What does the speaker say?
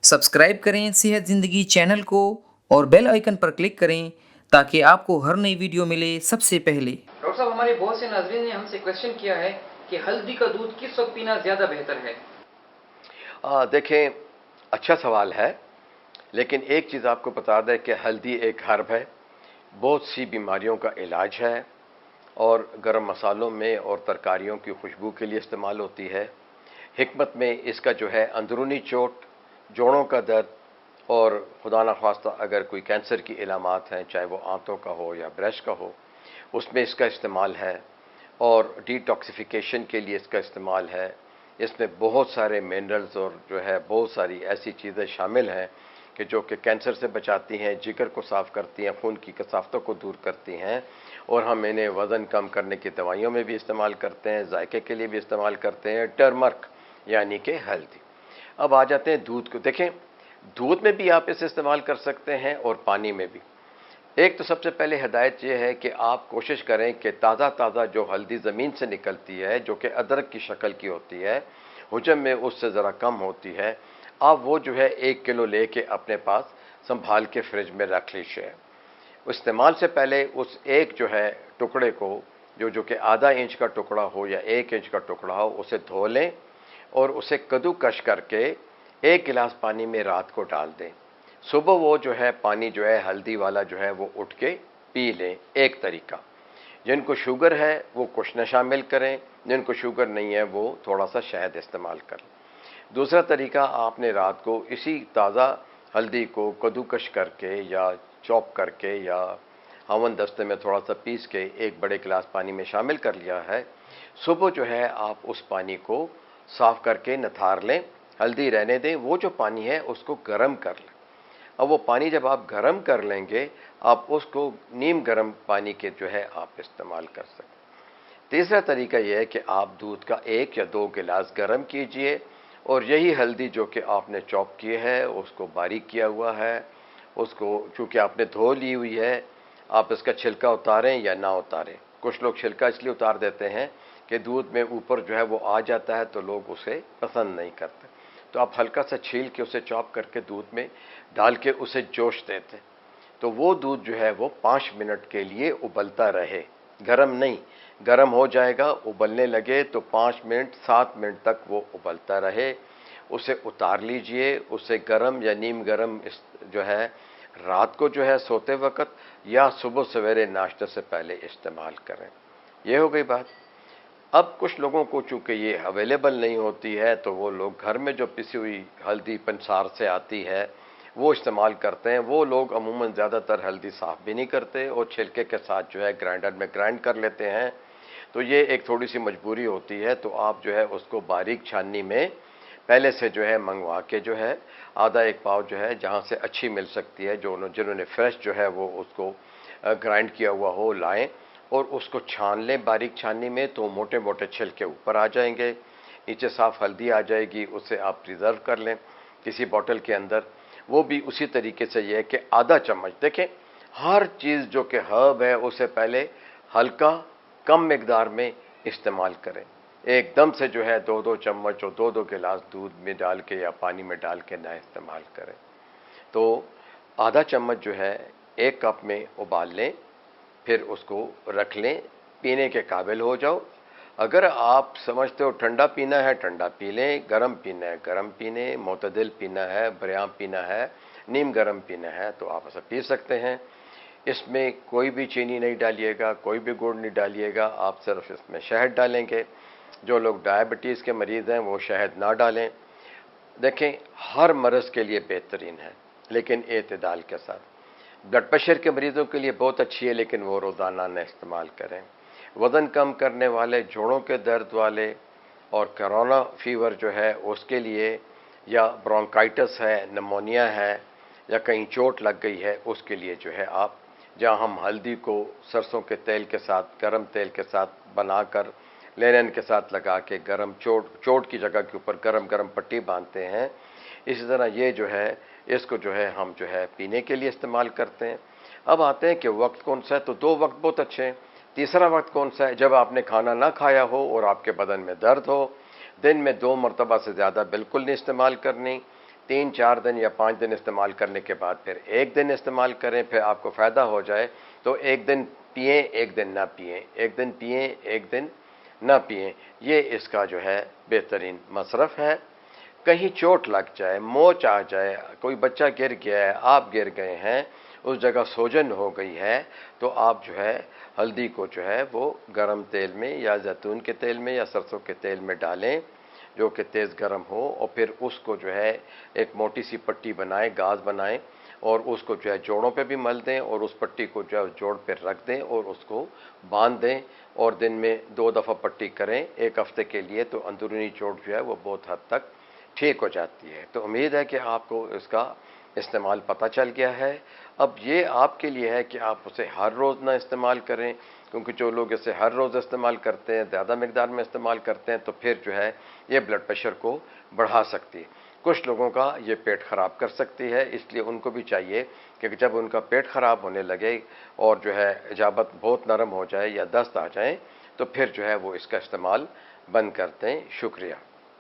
Subscribe करें सेहत ज़िंदगी चैनल को और बेल आइकन पर क्लिक करें ताकि आपको हर नई वीडियो मिले सबसे पहले। डॉक्टर साहब, हमारे बहुत से नाज़रीन ने हमसे क्वेश्चन किया है कि हल्दी का दूध किस वक्त पीना ज़्यादा बेहतर है। देखें, अच्छा सवाल है, लेकिन एक चीज़ आपको बता दें कि हल्दी एक हर्ब है, बहुत सी बीमारियों का इलाज है और गरम मसालों में और तरकारियों की खुशबू के लिए इस्तेमाल होती है। हिकमत में इसका जो है अंदरूनी चोट, जोड़ों का दर्द और खुदा न ख्वास्ता अगर कोई कैंसर की इलामात हैं, चाहे वो आंतों का हो या ब्रेस्ट का हो, उसमें इसका इस्तेमाल है और डिटॉक्सिफिकेशन के लिए इसका इस्तेमाल है। इसमें बहुत सारे मिनरल्स और जो है बहुत सारी ऐसी चीज़ें शामिल हैं कि जो कि कैंसर से बचाती हैं, जिगर को साफ़ करती हैं, खून की कसावतों को दूर करती हैं और हम इन्हें वज़न कम करने की दवाइयों में भी इस्तेमाल करते हैं, जायके के लिए भी इस्तेमाल करते हैं। टर्मर्क यानी कि हल्दी। अब आ जाते हैं दूध को। देखें, दूध में भी आप इसे इस्तेमाल कर सकते हैं और पानी में भी। एक तो सबसे पहले हिदायत यह है कि आप कोशिश करें कि ताज़ा जो हल्दी ज़मीन से निकलती है, जो कि अदरक की शक्ल की होती है, हुजम में उससे ज़रा कम होती है, आप वो जो है 1 किलो लेके अपने पास संभाल के फ्रिज में रख लीजिए। इस्तेमाल से पहले उस एक जो है टुकड़े को, जो कि आधा इंच का टुकड़ा हो या 1 इंच का टुकड़ा हो, उसे धो लें और उसे कद्दूकश करके 1 गिलास पानी में रात को डाल दें। सुबह वो जो है पानी जो है हल्दी वाला जो है वो उठ के पी लें। एक तरीका। जिनको शुगर है वो कुछ न शामिल करें, जिनको शुगर नहीं है वो थोड़ा सा शहद इस्तेमाल करें। दूसरा तरीका, आपने रात को इसी ताज़ा हल्दी को कद्दूकश करके या चॉप करके या हवन दस्ते में थोड़ा सा पीस के एक बड़े गिलास पानी में शामिल कर लिया है। सुबह जो है आप उस पानी को साफ़ करके निथार लें, हल्दी रहने दें, वो जो पानी है उसको गर्म कर लें। अब वो पानी जब आप गर्म कर लेंगे, आप उसको नीम गर्म पानी के जो है आप इस्तेमाल कर सकते हैं। तीसरा तरीका यह है कि आप दूध का 1 या 2 गिलास गर्म कीजिए और यही हल्दी जो कि आपने चॉप की है, उसको बारीक किया हुआ है, उसको चूँकि आपने धो ली हुई है, आप इसका छिलका उतारें या ना उतारें। कुछ लोग छिलका इसलिए उतार देते हैं कि दूध में ऊपर जो है वो आ जाता है, तो लोग उसे पसंद नहीं करते। तो आप हल्का सा छील के उसे चॉप करके दूध में डाल के उसे जोश देते, तो वो दूध जो है वो 5 मिनट के लिए उबलता रहे, गरम नहीं। गरम हो जाएगा, उबलने लगे तो 5 मिनट 7 मिनट तक वो उबलता रहे। उसे उतार लीजिए। उसे गरम या नीम गरम जो है रात को जो है सोते वक्त या सुबह सवेरे नाश्ते से पहले इस्तेमाल करें। ये हो गई बात। अब कुछ लोगों को चूंकि ये अवेलेबल नहीं होती है, तो वो लोग घर में जो पिसी हुई हल्दी पंसार से आती है वो इस्तेमाल करते हैं। वो लोग अमूमन ज़्यादातर हल्दी साफ़ भी नहीं करते और छिलके के साथ जो है ग्राइंडर में ग्राइंड कर लेते हैं। तो ये एक थोड़ी सी मजबूरी होती है। तो आप जो है उसको बारीक छाननी में पहले से जो है मंगवा के जो है आधा 1 पाव जो है जहाँ से अच्छी मिल सकती है, जो जिन्होंने फ्रेश जो है वो उसको ग्राइंड किया हुआ हो, लाएं और उसको छान लें बारीक छाननी में। तो मोटे मोटे छिलके ऊपर आ जाएंगे, नीचे साफ़ हल्दी आ जाएगी। उसे आप प्रिजर्व कर लें किसी बॉटल के अंदर। वो भी उसी तरीके से ये है कि आधा चम्मच, देखें हर चीज़ जो कि हर्ब है उसे पहले हल्का कम मिकदार में इस्तेमाल करें। एकदम से जो है 2-2 चम्मच और 2-2 गिलास दूध में डाल के या पानी में डाल के ना इस्तेमाल करें। तो आधा चम्मच जो है 1 कप में उबाल लें, फिर उसको रख लें, पीने के काबिल हो जाओ। अगर आप समझते हो ठंडा पीना है ठंडा पी लें, गर्म पीना है गर्म पीने, मोतदिल पीना है, बरियाम पीना है, नीम गर्म पीना है, तो आप ऐसा पी सकते हैं। इसमें कोई भी चीनी नहीं डालिएगा, कोई भी गुड़ नहीं डालिएगा, आप सिर्फ इसमें शहद डालेंगे। जो लोग डायबिटीज़ के मरीज़ हैं वो शहद ना डालें। देखें, हर मर्ज़ के लिए बेहतरीन है, लेकिन एतदाल के साथ। ब्लड प्रेशर के मरीज़ों के लिए बहुत अच्छी है, लेकिन वो रोज़ाना न इस्तेमाल करें। वज़न कम करने वाले, जोड़ों के दर्द वाले और कोरोना फीवर जो है उसके लिए, या ब्रोंकाइटिस है, निमोनिया है, या कहीं चोट लग गई है, उसके लिए जो है आप, जहाँ हम हल्दी को सरसों के तेल के साथ, गरम तेल के साथ बनाकर लेनिन के साथ लगा के गरम चोट की जगह के ऊपर गरम गरम पट्टी बांधते हैं, इसी तरह ये जो है इसको जो है हम जो है पीने के लिए इस्तेमाल करते हैं। अब आते हैं कि वक्त कौन सा है, तो 2 वक्त बहुत अच्छे हैं। तीसरा वक्त कौन सा है? जब आपने खाना ना खाया हो और आपके बदन में दर्द हो। दिन में 2 मरतबा से ज़्यादा बिल्कुल नहीं इस्तेमाल करनी। 3-4 दिन या 5 दिन इस्तेमाल करने के बाद फिर 1 दिन इस्तेमाल करें, फिर आपको फ़ायदा हो जाए तो 1 दिन पिएँ, 1 दिन ना पिएँ, 1 दिन पिएँ, 1 दिन ना पिएँ। ये इसका जो है बेहतरीन मसरफ़ है। कहीं चोट लग जाए, मोच आ जाए, कोई बच्चा गिर गया है, आप गिर गए हैं, उस जगह सूजन हो गई है, तो आप जो है हल्दी को जो है वो गर्म तेल में या जैतून के तेल में या सरसों के तेल में डालें जो कि तेज़ गर्म हो, और फिर उसको जो है एक मोटी सी पट्टी बनाएं, गाज बनाएं, और उसको जो है जोड़ों पे भी मल दें और उस पट्टी को जो है जोड़ पे रख दें और उसको बांध दें और दिन में 2 दफ़ा पट्टी करें 1 हफ्ते के लिए, तो अंदरूनी चोट जो है वो बहुत हद तक ठीक हो जाती है। तो उम्मीद है कि आपको इसका इस्तेमाल पता चल गया है। अब ये आपके लिए है कि आप उसे हर रोज़ ना इस्तेमाल करें, क्योंकि जो लोग इसे हर रोज़ इस्तेमाल करते हैं, ज़्यादा मिकदार में इस्तेमाल करते हैं, तो फिर जो है ये ब्लड प्रेशर को बढ़ा सकती है। कुछ लोगों का ये पेट ख़राब कर सकती है, इसलिए उनको भी चाहिए कि जब उनका पेट ख़राब होने लगे और जो है इजाबत बहुत नरम हो जाए या दस्त आ जाए, तो फिर जो है वो इसका इस्तेमाल बंद कर दें। शुक्रिया।